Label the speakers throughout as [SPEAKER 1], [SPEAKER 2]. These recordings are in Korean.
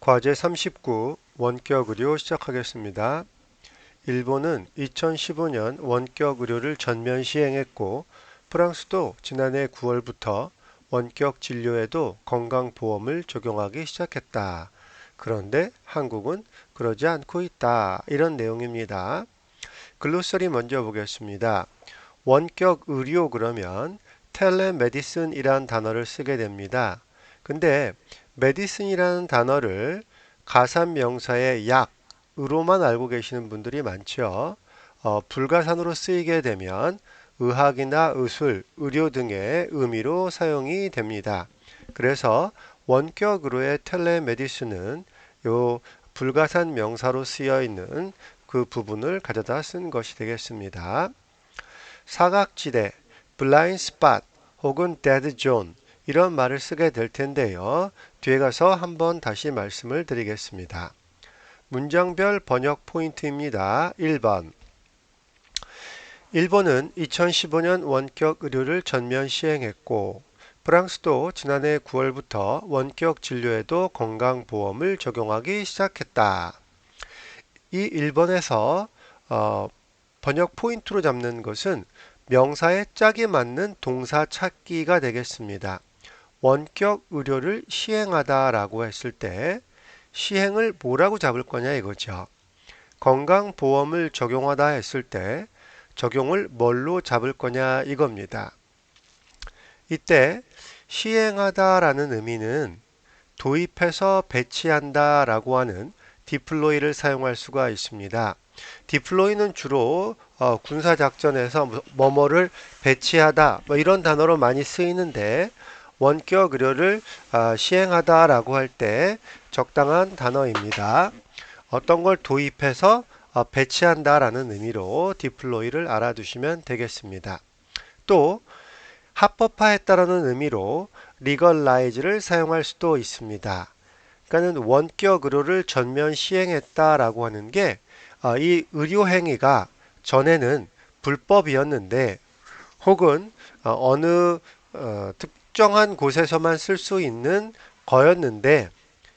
[SPEAKER 1] 과제 39 원격 의료 시작하겠습니다. 일본은 2015년 원격 의료를 전면 시행했고 프랑스도 지난해 9월부터 원격 진료에도 건강보험을 적용하기 시작했다. 그런데 한국은 그러지 않고 있다. 이런 내용입니다. 글로서리 먼저 보겠습니다. 원격 의료 그러면 텔레메디슨이란 단어를 쓰게 됩니다. 근데 메디슨이라는 단어를 가산명사의 약으로만 알고 계시는 분들이 많죠. 불가산으로 쓰이게 되면 의학이나 의술, 의료 등의 의미로 사용이 됩니다. 그래서 원격으로의 텔레메디슨은 요 불가산 명사로 쓰여 있는 그 부분을 가져다 쓴 것이 되겠습니다. 사각지대, 블라인드 스팟 혹은 데드 존 이런 말을 쓰게 될 텐데요. 뒤에 가서 한번 다시 말씀을 드리겠습니다. 문장별 번역 포인트입니다. 1번. 일본은 2015년 원격 의료를 전면 시행했고 프랑스도 지난해 9월부터 원격 진료에도 건강보험을 적용하기 시작했다. 이 1번에서 번역 포인트로 잡는 것은 명사의 짝이 맞는 동사 찾기가 되겠습니다. 원격 의료를 시행하다 라고 했을 때 시행을 뭐라고 잡을 거냐 이거죠. 건강보험을 적용하다 했을 때 적용을 뭘로 잡을 거냐 이겁니다. 이때 시행하다 라는 의미는 도입해서 배치한다 라고 하는 디플로이를 사용할 수가 있습니다. 디플로이는 주로 군사작전에서 뭐뭐를 배치하다 뭐 이런 단어로 많이 쓰이는데 원격 의료를 시행하다 라고 할 때 적당한 단어입니다. 어떤 걸 도입해서 배치한다 라는 의미로 디플로이를 알아두시면 되겠습니다. 또 합법화했다라는 의미로 legalize를 사용할 수도 있습니다. 그러니까는 원격 의료를 전면 시행했다라고 하는 게 이 의료 행위가 전에는 불법이었는데 혹은 어느 특정한 곳에서만 쓸 수 있는 거였는데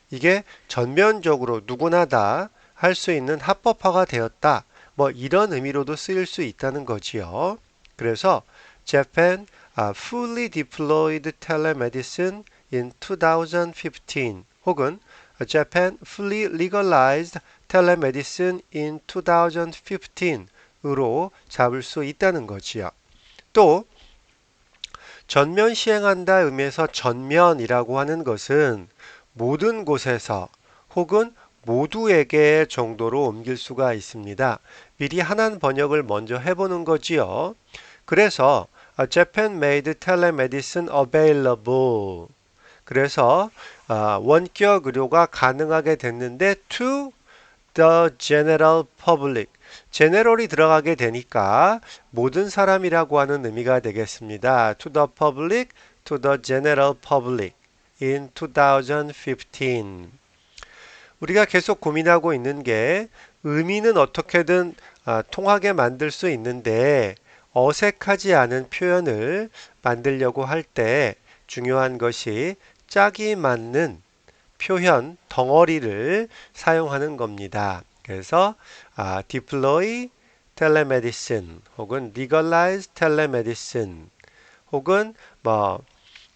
[SPEAKER 1] 이게 전면적으로 누구나 다 할 수 있는 합법화가 되었다. 뭐 이런 의미로도 쓰일 수 있다는 거지요. 그래서 Japan fully deployed telemedicine in 2015 혹은 Japan fully legalized telemedicine in 2015으로 잡을 수 있다는 거지요. 또 전면 시행한다 의미에서 전면이라고 하는 것은 모든 곳에서 혹은 모두에게 정도로 옮길 수가 있습니다. 미리 하나는 번역을 먼저 해보는 거지요. 그래서 Japan made telemedicine available. 그래서 원격 의료가 가능하게 됐는데 to the general public. general이 들어가게 되니까 모든 사람이라고 하는 의미가 되겠습니다. to the public, to the general public in 2015. 우리가 계속 고민하고 있는 게 의미는 어떻게든 통하게 만들 수 있는데 어색하지 않은 표현을 만들려고 할 때 중요한 것이 짝이 맞는 표현 덩어리를 사용하는 겁니다. 그래서 deploy telemedicine 혹은 legalize telemedicine 혹은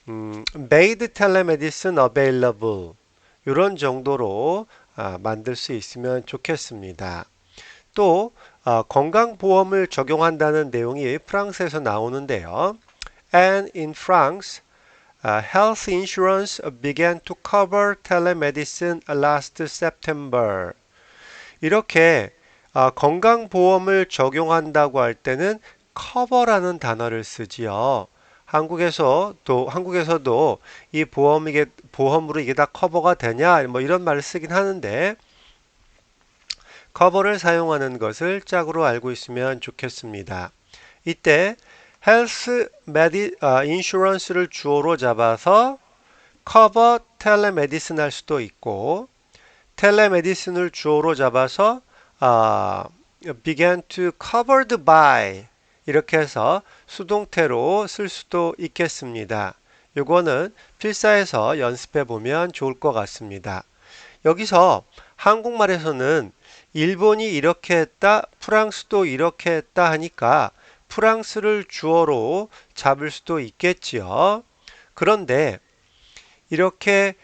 [SPEAKER 1] made telemedicine available 이런 정도로 만들 수 있으면 좋겠습니다. 또 건강보험을 적용한다는 내용이 프랑스에서 나오는데요. And in France, health insurance began to cover telemedicine last September. 이렇게 건강보험을 적용한다고 할 때는 cover라는 단어를 쓰지요. 한국에서도 이 보험으로 이게 다 커버가 되냐 뭐 이런 말을 쓰긴 하는데 커버를 사용하는 것을 짝으로 알고 있으면 좋겠습니다. 이때 인슈런스를 주어로 잡아서 커버 텔레메디슨 할 수도 있고 텔레메디슨을 주어로 잡아서 began to covered by 이렇게 해서 수동태로 쓸 수도 있겠습니다. 요거는 필사에서 연습해 보면 좋을 것 같습니다. 여기서 한국말에서는 일본이 이렇게 했다, 프랑스도 이렇게 했다 하니까 프랑스를 주어로 잡을 수도 있겠지요. 그런데 이렇게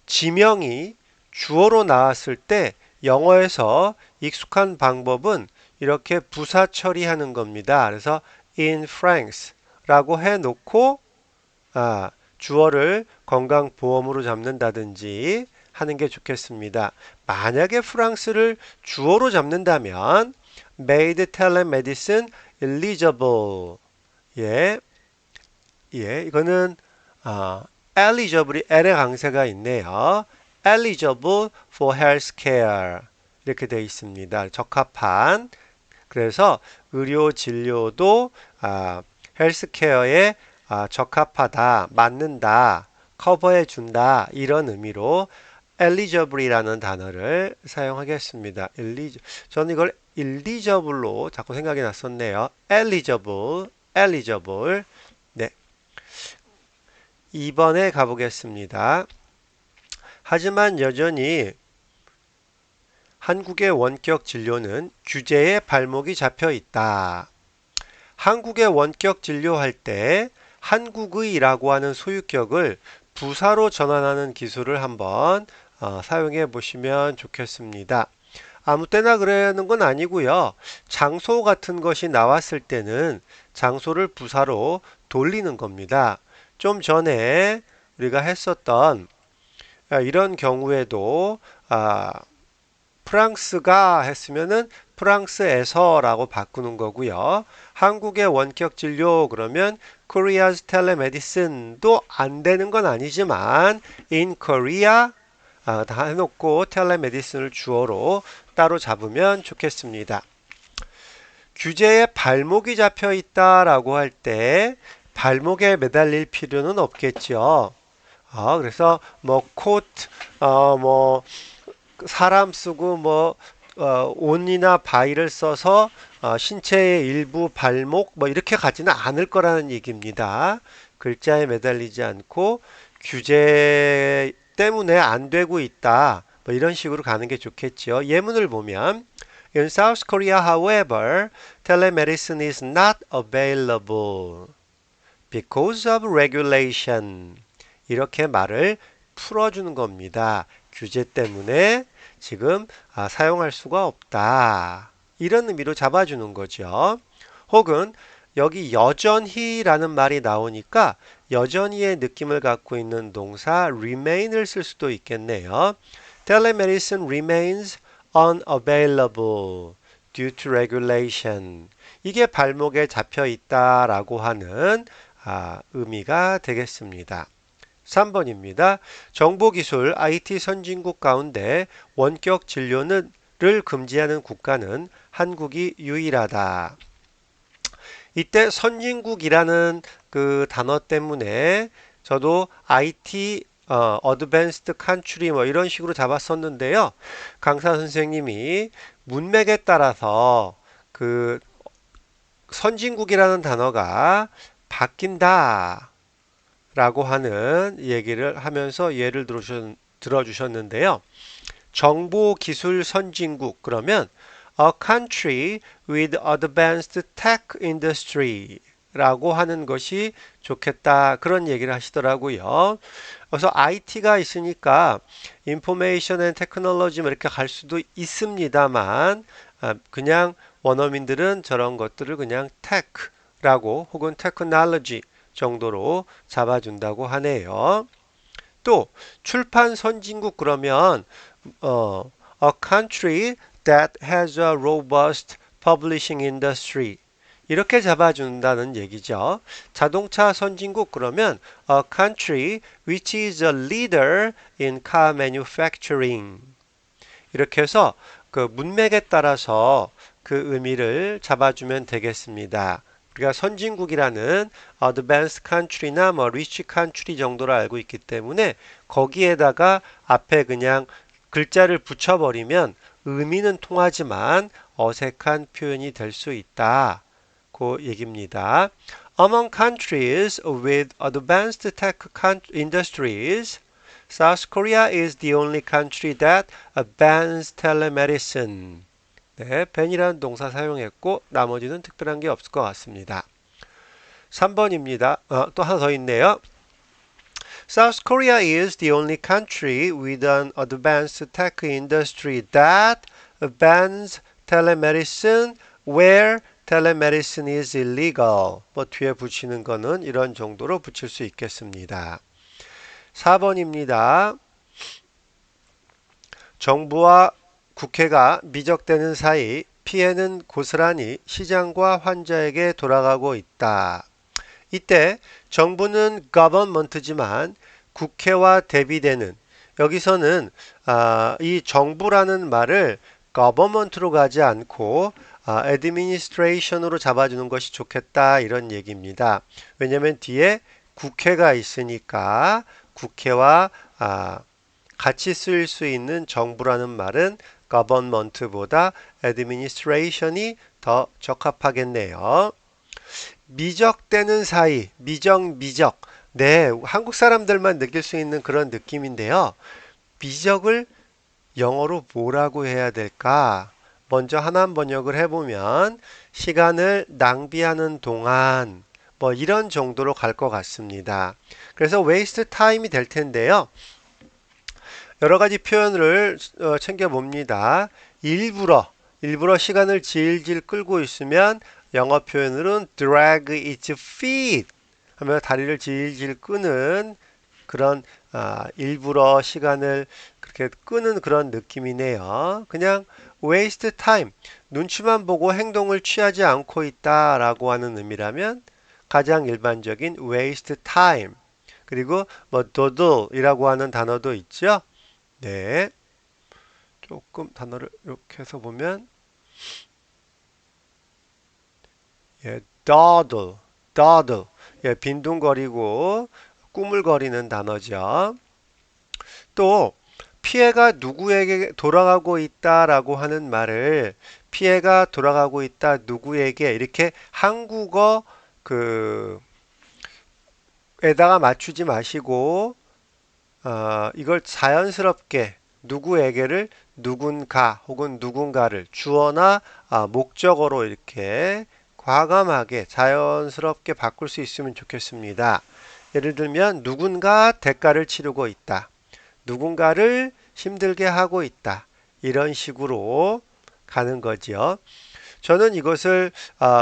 [SPEAKER 1] 지명이 주어로 나왔을 때 영어에서 익숙한 방법은 이렇게 부사 처리하는 겁니다. 그래서 in France라고 해놓고 주어를 건강보험으로 잡는다든지 하는 게 좋겠습니다. 만약에 프랑스를 주어로 잡는다면 made telemedicine eligible. 예, 이거는 eligible이 L의 강세가 있네요. eligible for healthcare 이렇게 되어 있습니다. 적합한. 그래서 의료 진료도 헬스케어에 적합하다, 맞는다, 커버해 준다 이런 의미로 eligible이라는 단어를 사용하겠습니다. 저는 이걸 eligible로 자꾸 생각이 났었네요. eligible. 네. 2번에 가보겠습니다. 하지만 여전히 한국의 원격 진료는 규제에 발목이 잡혀 있다. 한국의 원격 진료할 때 한국의라고 하는 소유격을 부사로 전환하는 기술을 한번 사용해 보시면 좋겠습니다. 아무 때나 그러는 건 아니고요. 장소 같은 것이 나왔을 때는 장소를 부사로 돌리는 겁니다. 좀 전에 우리가 했었던 이런 경우에도 프랑스가 했으면은 프랑스에서라고 바꾸는 거고요. 한국의 원격 진료 그러면 Korea's telemedicine도 안 되는 건 아니지만 in Korea 다 해놓고 telemedicine을 주어로 따로 잡으면 좋겠습니다. 규제에 발목이 잡혀 있다라고 할 때 발목에 매달릴 필요는 없겠죠. 그래서 뭐 코트, 뭐 사람 쓰고 뭐 온이나 바위를 써서 신체의 일부 발목 뭐 이렇게 가지는 않을 거라는 얘기입니다. 글자에 매달리지 않고 규제 때문에 안 되고 있다. 뭐 이런 식으로 가는 게 좋겠죠. 예문을 보면 In South Korea, however, telemedicine is not available because of regulation. 이렇게 말을 풀어주는 겁니다. 규제 때문에 지금 사용할 수가 없다. 이런 의미로 잡아주는 거죠. 혹은 여기 여전히라는 말이 나오니까 여전히의 느낌을 갖고 있는 동사 remain을 쓸 수도 있겠네요. Telemedicine remains unavailable due to regulation. 이게 발목에 잡혀 있다라고 하는 의미가 되겠습니다. 3번입니다. 정보기술 IT 선진국 가운데 원격 진료를 금지하는 국가는 한국이 유일하다. 이때 선진국이라는 그 단어 때문에 저도 IT Advanced Country 뭐 이런 식으로 잡았었는데요. 강사 선생님이 문맥에 따라서 그 선진국이라는 단어가 바뀐다 라고 하는 얘기를 하면서 예를 들어주셨는데요. 정보기술 선진국 그러면 A country with advanced tech industry 라고 하는 것이 좋겠다 그런 얘기를 하시더라고요. 그래서 IT가 있으니까 Information and Technology 이렇게 갈 수도 있습니다만 그냥 원어민들은 저런 것들을 그냥 tech라고 혹은 technology 정도로 잡아준다고 하네요. 또 출판 선진국 그러면 a country that has a robust publishing industry 이렇게 잡아준다는 얘기죠. 자동차 선진국 그러면 a country which is a leader in car manufacturing 이렇게 해서 그 문맥에 따라서 그 의미를 잡아주면 되겠습니다. 우리가 선진국이라는 advanced country나 뭐 rich country 정도로 알고 있기 때문에 거기에다가 앞에 그냥 글자를 붙여버리면 의미는 통하지만 어색한 표현이 될 수 있다. 그 얘기입니다. Among countries with advanced tech industries, South Korea is the only country that bans telemedicine. 네, ban이라는 동사 사용했고 나머지는 특별한 게 없을 것 같습니다. 3번입니다. 또 하나 더 있네요. South Korea is the only country with an advanced tech industry that bans telemedicine where telemedicine is illegal. 뭐 뒤에 붙이는 거는 이런 정도로 붙일 수 있겠습니다. 4번입니다. 정부와 국회가 미적되는 사이 피해는 고스란히 시장과 환자에게 돌아가고 있다. 이때 정부는 government지만 국회와 대비되는 여기서는 이 정부라는 말을 government로 가지 않고 administration으로 잡아주는 것이 좋겠다 이런 얘기입니다. 왜냐하면 뒤에 국회가 있으니까 국회와 같이 쓰일 수 있는 정부라는 말은 government보다 administration이 더 적합하겠네요. 미적되는 사이, 미적. 네, 한국 사람들만 느낄 수 있는 그런 느낌인데요. 미적을 영어로 뭐라고 해야 될까? 먼저 하나만 번역을 해보면 시간을 낭비하는 동안 뭐 이런 정도로 갈 것 같습니다. 그래서 waste time이 될 텐데요. 여러 가지 표현을 챙겨봅니다. 일부러 시간을 질질 끌고 있으면 영어 표현으로는 drag its feet 하며 다리를 질질 끄는 그런 일부러 시간을 그렇게 끄는 그런 느낌이네요. 그냥 waste time, 눈치만 보고 행동을 취하지 않고 있다라고 하는 의미라면 가장 일반적인 waste time. 그리고 뭐 dawdle이라고 하는 단어도 있죠. 네, 조금 단어를 이렇게 해서 보면 예, dawdle, 예, 빈둥거리고 꾸물거리는 단어죠. 또 피해가 누구에게 돌아가고 있다라고 하는 말을 피해가 돌아가고 있다 누구에게 이렇게 한국어 에다가 맞추지 마시고 이걸 자연스럽게 누구에게를 누군가 혹은 누군가를 주어나 목적어로 이렇게 과감하게 자연스럽게 바꿀 수 있으면 좋겠습니다. 예를 들면 누군가 대가를 치르고 있다. 누군가를 힘들게 하고 있다. 이런 식으로 가는 거죠. 저는 이것을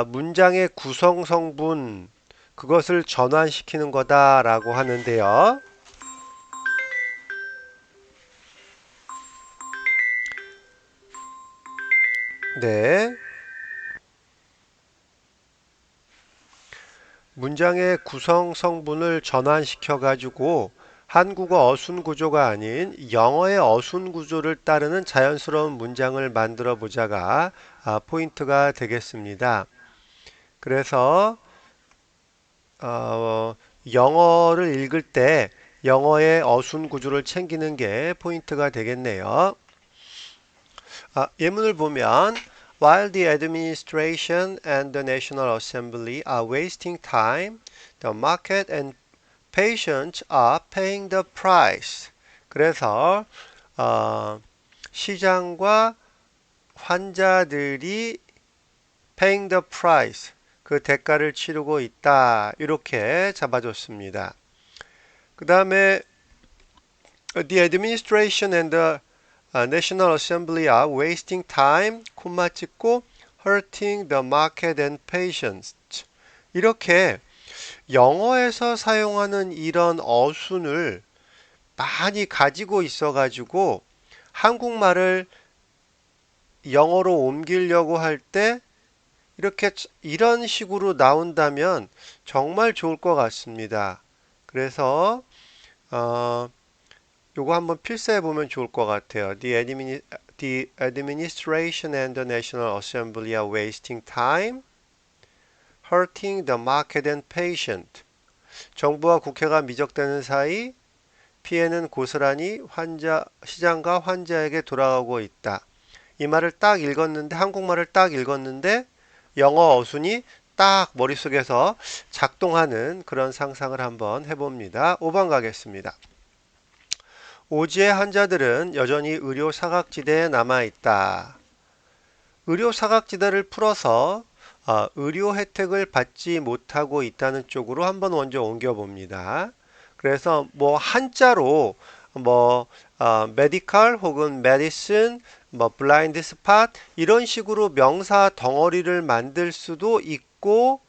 [SPEAKER 1] 문장의 구성 성분 그것을 전환시키는 거다라고 하는데요. 네. 문장의 구성 성분을 전환시켜 가지고 한국어 어순 구조가 아닌 영어의 어순 구조를 따르는 자연스러운 문장을 만들어 보자가 포인트가 되겠습니다. 그래서 영어를 읽을 때 영어의 어순 구조를 챙기는 게 포인트가 되겠네요. 예문을 보면 While the administration and the National Assembly are wasting time, the market and patients are paying the price. 그래서 시장과 환자들이 paying the price, 그 대가를 치르고 있다. 이렇게 잡아줬습니다. 그 다음에 the administration and the National Assembly are wasting time, 콤마 찍고 hurting the market and patients. 이렇게 영어에서 사용하는 이런 어순을 많이 가지고 있어 가지고 한국말을 영어로 옮기려고 할 때 이렇게 이런 식으로 나온다면 정말 좋을 것 같습니다. 그래서 요거 한번 필사해 보면 좋을 것 같아요. The administration and the National Assembly are wasting time, hurting the market and patient. 정부와 국회가 미적되는 사이 피해는 고스란히 시장과 환자에게 돌아가고 있다. 이 말을 딱 읽었는데, 한국말을 딱 읽었는데, 영어 어순이 딱 머릿속에서 작동하는 그런 상상을 한번 해봅니다. 5번 가겠습니다. 오지의 환자들은 여전히 의료 사각지대에 남아 있다. 의료 사각지대를 풀어서 의료 혜택을 받지 못하고 있다는 쪽으로 한번 먼저 옮겨 봅니다. 그래서 뭐 한자로 뭐 medical 혹은 medicine, 뭐 blind spot 이런 식으로 명사 덩어리를 만들 수도 있고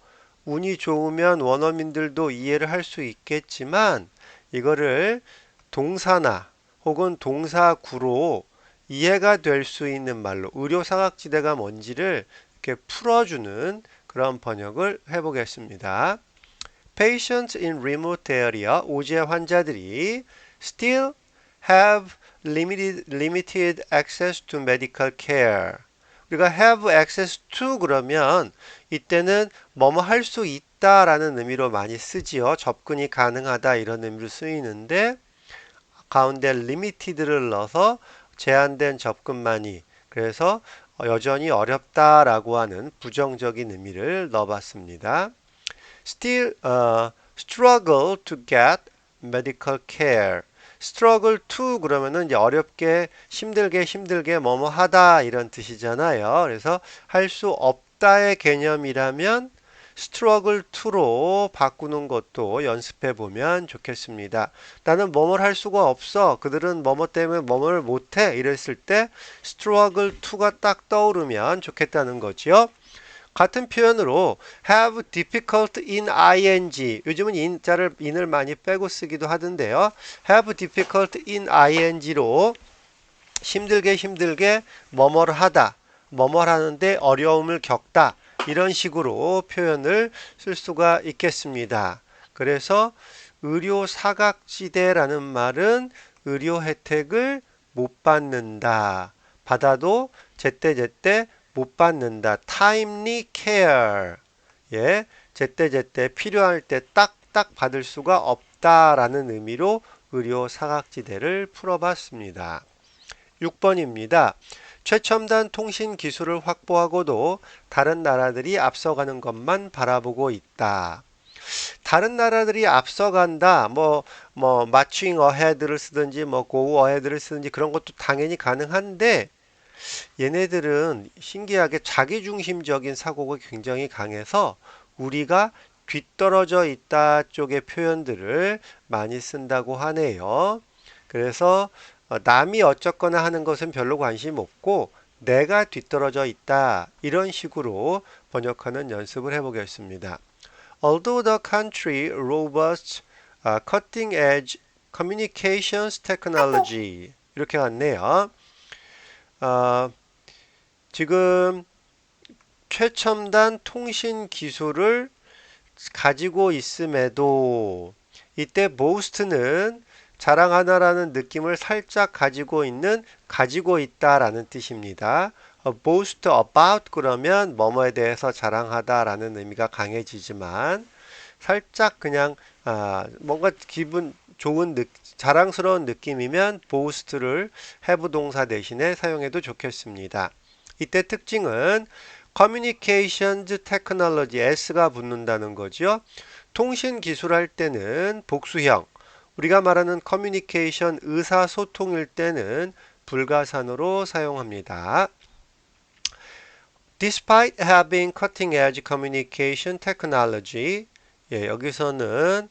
[SPEAKER 1] 운이 좋으면 원어민들도 이해를 할 수 있겠지만 이거를 동사나 혹은 동사구로 이해가 될 수 있는 말로 의료 사각지대가 뭔지를 이렇게 풀어주는 그런 번역을 해보겠습니다. Patients in remote area, 오지의 환자들이 still have limited access to medical care. 우리가 have access to 그러면 이때는 뭐뭐 할 수 있다라는 의미로 많이 쓰지요. 접근이 가능하다 이런 의미로 쓰이는데 가운데 limited를 넣어서 제한된 접근만이 그래서 여전히 어렵다라고 하는 부정적인 의미를 넣어봤습니다. Still struggle to get medical care. struggle to 그러면은 이제 어렵게 힘들게 뭐뭐 하다 이런 뜻이잖아요. 그래서 할 수 없다의 개념이라면 struggle to로 바꾸는 것도 연습해 보면 좋겠습니다. 나는 뭐뭘 할 수가 없어. 그들은 뭐뭐 때문에 뭐뭘 못해. 이랬을 때 struggle to가 딱 떠오르면 좋겠다는 거지요. 같은 표현으로 have difficult in ing 요즘은 in을 많이 빼고 쓰기도 하던데요. have difficult in ing로 힘들게 뭐뭐를 하다 뭐뭘 하는데 어려움을 겪다 이런 식으로 표현을 쓸 수가 있겠습니다. 그래서 의료 사각지대라는 말은 의료 혜택을 못 받는다. 받아도 제때제때 못 받는다. timely care. 예, 제때제때 필요할 때 딱딱 받을 수가 없다라는 의미로 의료 사각지대를 풀어봤습니다. 6번입니다. 최첨단 통신 기술을 확보하고도 다른 나라들이 앞서가는 것만 바라보고 있다. 다른 나라들이 앞서간다. matching ahead를 쓰든지 go ahead를 쓰든지 그런 것도 당연히 가능한데 얘네들은 신기하게 자기중심적인 사고가 굉장히 강해서 우리가 뒤떨어져 있다 쪽의 표현들을 많이 쓴다고 하네요. 그래서 남이 어쩌거나 하는 것은 별로 관심 없고 내가 뒤떨어져 있다 이런 식으로 번역하는 연습을 해보겠습니다. Although the country robust cutting edge communications technology 이렇게 왔네요. 지금 최첨단 통신 기술을 가지고 있음에도 이때 boast는 자랑하다라는 느낌을 살짝 가지고 있다라는 뜻입니다. boast about 그러면 뭐뭐에 대해서 자랑하다라는 의미가 강해지지만 살짝 그냥 뭔가 기분 좋은 자랑스러운 느낌이면 boast를 have 동사 대신에 사용해도 좋겠습니다. 이때 특징은 communications technology s가 붙는다는 거죠. 통신 기술 할 때는 복수형 우리가 말하는 커뮤니케이션 의사소통일 때는 불가산으로 사용합니다. Despite having cutting edge communication technology 여기서는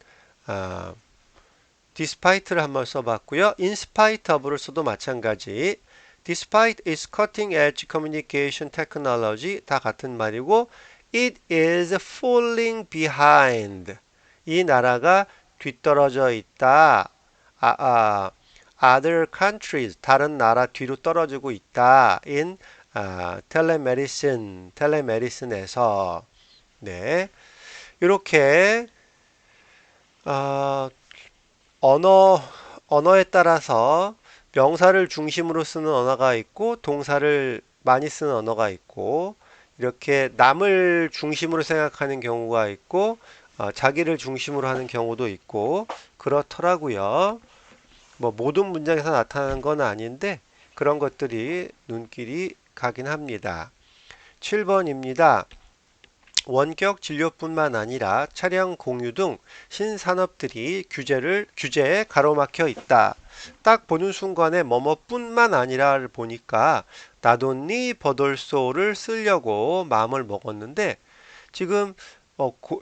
[SPEAKER 1] despite를 한번 써봤고요. in spite of를 써도 마찬가지. Despite its cutting edge communication technology 다 같은 말이고 it is falling behind. 이 나라가 뒤떨어져 있다. other countries 다른 나라 뒤로 떨어지고 있다. in 텔레메디슨에서 네. 이렇게 언어에 따라서 명사를 중심으로 쓰는 언어가 있고 동사를 많이 쓰는 언어가 있고 이렇게 남을 중심으로 생각하는 경우가 있고 자기를 중심으로 하는 경우도 있고 그렇더라고요. 모든 문장에서 나타나는 건 아닌데 그런 것들이 눈길이 가긴 합니다. 7번입니다. 원격 진료뿐만 아니라 차량 공유 등 신산업들이 규제에 가로막혀 있다. 딱 보는 순간에 뭐뭐뿐만 아니라를 보니까 not only but also를 쓰려고 마음을 먹었는데 지금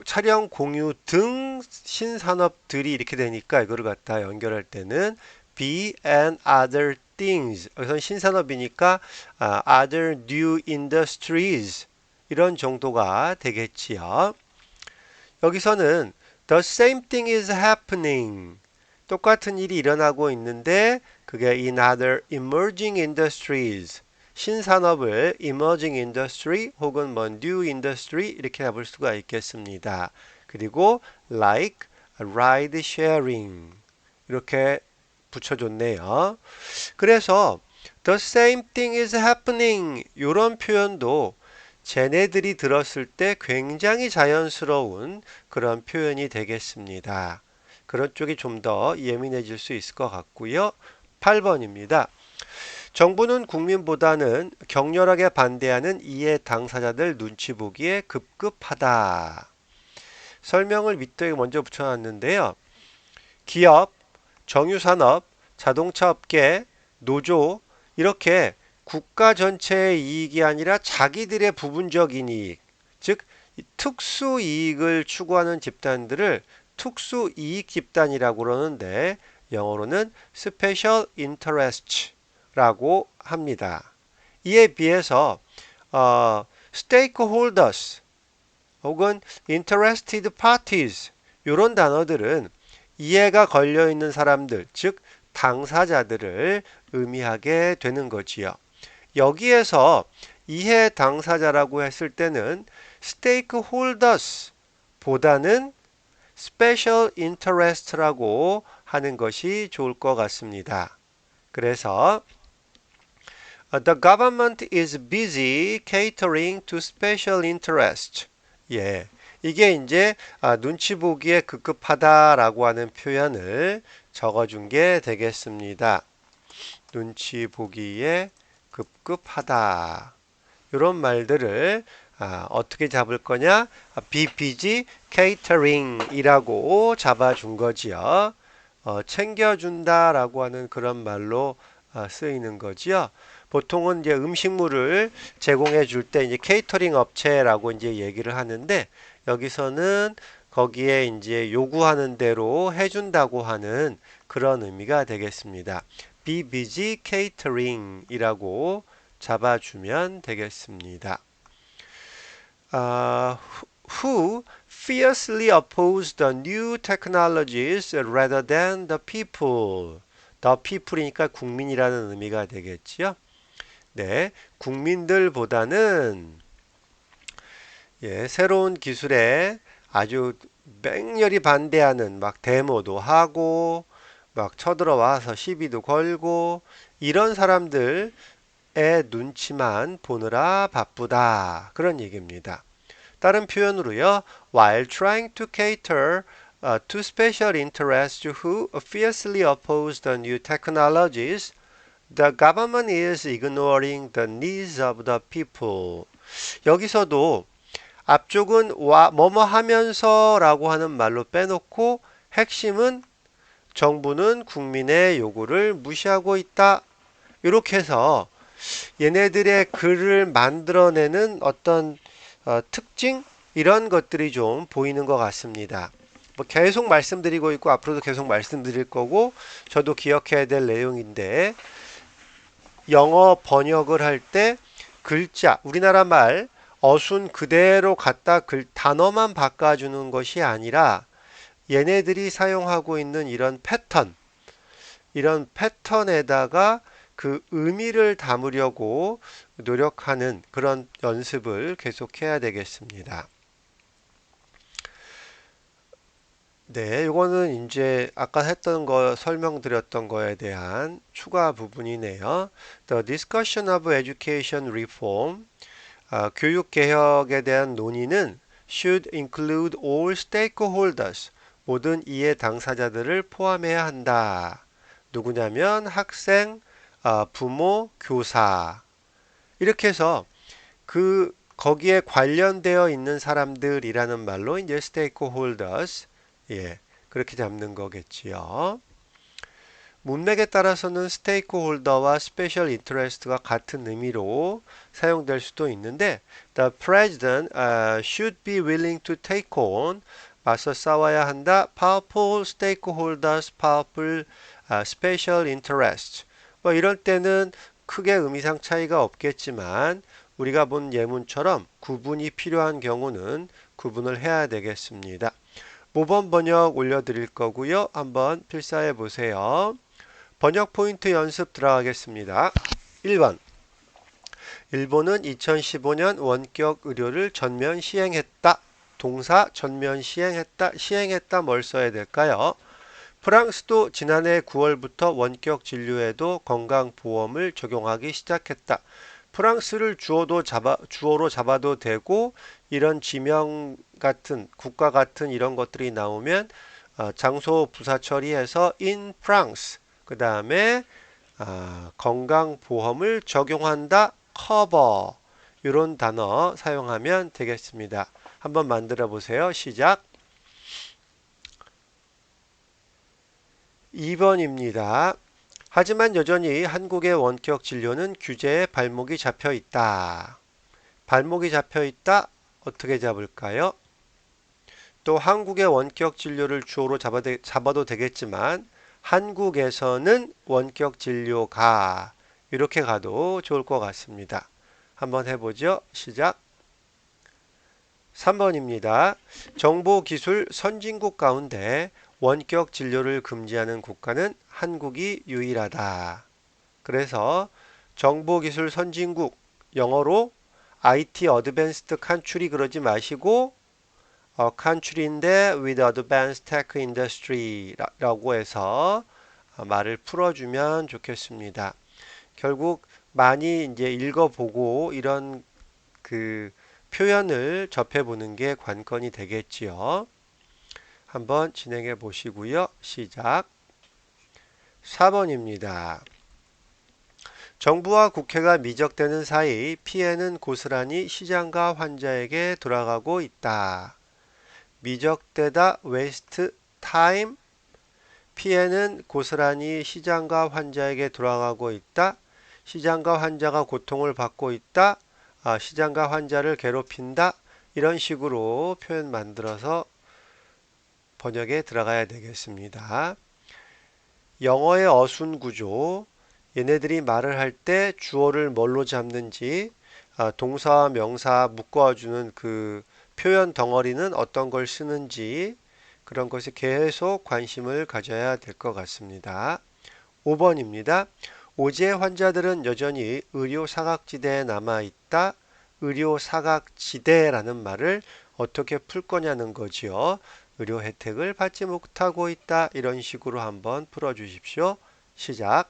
[SPEAKER 1] 차량 공유 등 신산업들이 이렇게 되니까 이거를 갖다 연결할 때는 be and other things 여기서 신산업이니까 other new industries 이런 정도가 되겠지요. 여기서는 the same thing is happening 똑같은 일이 일어나고 있는데 그게 in other emerging industries 신산업을 emerging industry 혹은 뭐 new industry 이렇게 잡을 수가 있겠습니다. 그리고 like ride sharing 이렇게 붙여줬네요. 그래서 the same thing is happening 이런 표현도 쟤네들이 들었을 때 굉장히 자연스러운 그런 표현이 되겠습니다. 그런 쪽이 좀 더 예민해질 수 있을 것 같고요. 8번입니다. 정부는 국민보다는 격렬하게 반대하는 이해 당사자들 눈치 보기에 급급하다. 설명을 밑에 먼저 붙여놨는데요. 기업, 정유산업, 자동차 업계, 노조 이렇게 국가 전체의 이익이 아니라 자기들의 부분적인 이익, 즉 특수 이익을 추구하는 집단들을 특수 이익 집단이라고 그러는데 영어로는 special interest라고 합니다. 이에 비해서 stakeholders 혹은 interested parties 이런 단어들은 이해가 걸려 있는 사람들, 즉 당사자들을 의미하게 되는 거지요. 여기에서 이해 당사자라고 했을 때는 stakeholders 보다는 special interest라고 하는 것이 좋을 것 같습니다. 그래서 the government is busy catering to special interest. 예. 이게 이제 눈치 보기에 급급하다라고 하는 표현을 적어준 게 되겠습니다. 눈치 보기에 급급하다. 이런 말들을 어떻게 잡을 거냐? be busy catering이라고 잡아준 거지요. 챙겨준다라고 하는 그런 말로 쓰이는 거지요. 보통은 이제 음식물을 제공해 줄 때 이제 케이터링 업체라고 이제 얘기를 하는데 여기서는 거기에 이제 요구하는 대로 해준다고 하는 그런 의미가 되겠습니다. be busy catering이라고 잡아주면 되겠습니다. Who fiercely oppose the new technologies rather than the people. The people이니까 국민이라는 의미가 되겠지요. 네, 국민들보다는 새로운 기술에 아주 맹렬히 반대하는 막 데모도 하고 막 쳐들어와서 시비도 걸고 이런 사람들의 눈치만 보느라 바쁘다. 그런 얘기입니다. 다른 표현으로요. While trying to cater to special interests who fiercely oppose the new technologies, the government is ignoring the needs of the people. 여기서도 앞쪽은 뭐뭐 하면서라고 하는 말로 빼놓고 핵심은 정부는 국민의 요구를 무시하고 있다. 이렇게 해서 얘네들의 글을 만들어내는 어떤 특징 이런 것들이 좀 보이는 것 같습니다. 뭐 계속 말씀드리고 있고 앞으로도 계속 말씀드릴 거고 저도 기억해야 될 내용인데 영어 번역을 할 때 글자 우리나라 말 어순 그대로 갖다 단어만 바꿔주는 것이 아니라 얘네들이 사용하고 있는 이런 패턴에다가 그 의미를 담으려고 노력하는 그런 연습을 계속해야 되겠습니다. 네, 이거는 이제 아까 했던 거 설명드렸던 거에 대한 추가 부분이네요. The discussion of education reform 교육 개혁에 대한 논의는 should include all stakeholders 모든 이해 당사자들을 포함해야 한다. 누구냐면 학생, 부모, 교사 이렇게 해서 거기에 관련되어 있는 사람들이라는 말로 이제 stakeholders 그렇게 잡는 거겠지요. 문맥에 따라서는 stakeholder와 special interest가 같은 의미로 사용될 수도 있는데 the president should be willing to take on 맞서 싸워야 한다. powerful stakeholders, powerful special interests. 뭐 이럴 때는 크게 의미상 차이가 없겠지만 우리가 본 예문처럼 구분이 필요한 경우는 구분을 해야 되겠습니다. 모범 번역 올려드릴 거고요. 한번 필사해 보세요. 번역 포인트 연습 들어가겠습니다. 1번. 일본은 2015년 원격 의료를 전면 시행했다. 동사 전면 시행했다. 시행했다 뭘 써야 될까요? 프랑스도 지난해 9월부터 원격 진료에도 건강보험을 적용하기 시작했다. 프랑스를 주어로 잡아도 되고 이런 지명 같은 국가 같은 이런 것들이 나오면 장소 부사 처리해서 in France 그 다음에 건강보험을 적용한다 cover 이런 단어 사용하면 되겠습니다. 한번 만들어 보세요. 시작. 2번입니다. 하지만 여전히 한국의 원격 진료는 규제에 발목이 잡혀 있다. 발목이 잡혀 있다. 어떻게 잡을까요? 또 한국의 원격 진료를 주어로 잡아도 되겠지만 한국에서는 원격 진료가 이렇게 가도 좋을 것 같습니다. 한번 해보죠. 시작. 3번입니다. 정보기술 선진국 가운데 원격 진료를 금지하는 국가는 한국이 유일하다. 그래서 정보기술 선진국 영어로 IT Advanced Country 그러지 마시고 country인데 with advanced tech industry 라고 해서 말을 풀어주면 좋겠습니다. 결국 많이 이제 읽어보고 이런 그 표현을 접해보는 게 관건이 되겠지요. 한번 진행해 보시고요. 시작. 4번입니다. 정부와 국회가 미적되는 사이 피해는 고스란히 시장과 환자에게 돌아가고 있다. 미적되다 waste time 피해는 고스란히 시장과 환자에게 돌아가고 있다. 시장과 환자가 고통을 받고 있다. 시장과 환자를 괴롭힌다. 이런 식으로 표현 만들어서 번역에 들어가야 되겠습니다. 영어의 어순 구조, 얘네들이 말을 할 때 주어를 뭘로 잡는지, 동사와 명사 묶어주는 그 표현 덩어리는 어떤 걸 쓰는지 그런 것에 계속 관심을 가져야 될 것 같습니다. 5번입니다. 오지의 환자들은 여전히 의료 사각지대에 남아있다. 의료 사각지대라는 말을 어떻게 풀 거냐는 거지요. 의료 혜택을 받지 못하고 있다. 이런 식으로 한번 풀어주십시오. 시작.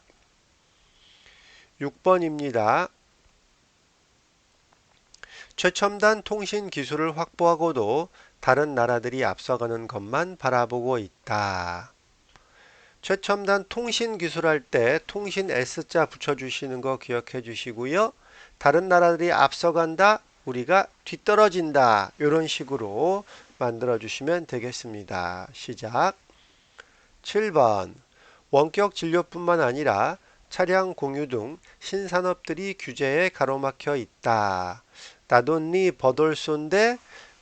[SPEAKER 1] 6번입니다. 최첨단 통신 기술을 확보하고도 다른 나라들이 앞서가는 것만 바라보고 있다. 최첨단 통신 기술 할 때 통신 S자 붙여주시는 거 기억해 주시고요. 다른 나라들이 앞서간다. 우리가 뒤떨어진다. 이런 식으로 만들어 주시면 되겠습니다. 시작. 7번. 원격 진료뿐만 아니라 차량 공유 등 신산업들이 규제에 가로막혀 있다. not only 버돌소인데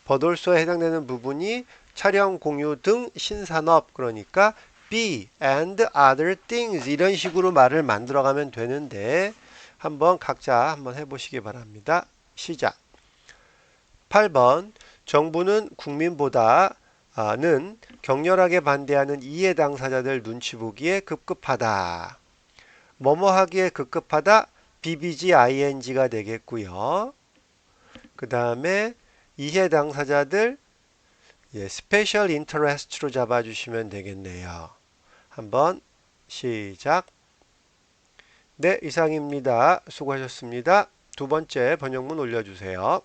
[SPEAKER 1] 버돌소에 해당되는 부분이 차량 공유 등 신산업 그러니까 be and other things 이런 식으로 말을 만들어가면 되는데 한번 각자 한번 해보시기 바랍니다. 시작. 8번 정부는 국민보다는 격렬하게 반대하는 이해 당사자들 눈치 보기에 급급하다. 뭐뭐 하기에 급급하다 BBG ING가 되겠고요. 그 다음에 이해 당사자들 스페셜 인터레스트로 잡아주시면 되겠네요. 한번 시작. 네, 이상입니다. 수고하셨습니다. 두 번째 번역문 올려주세요.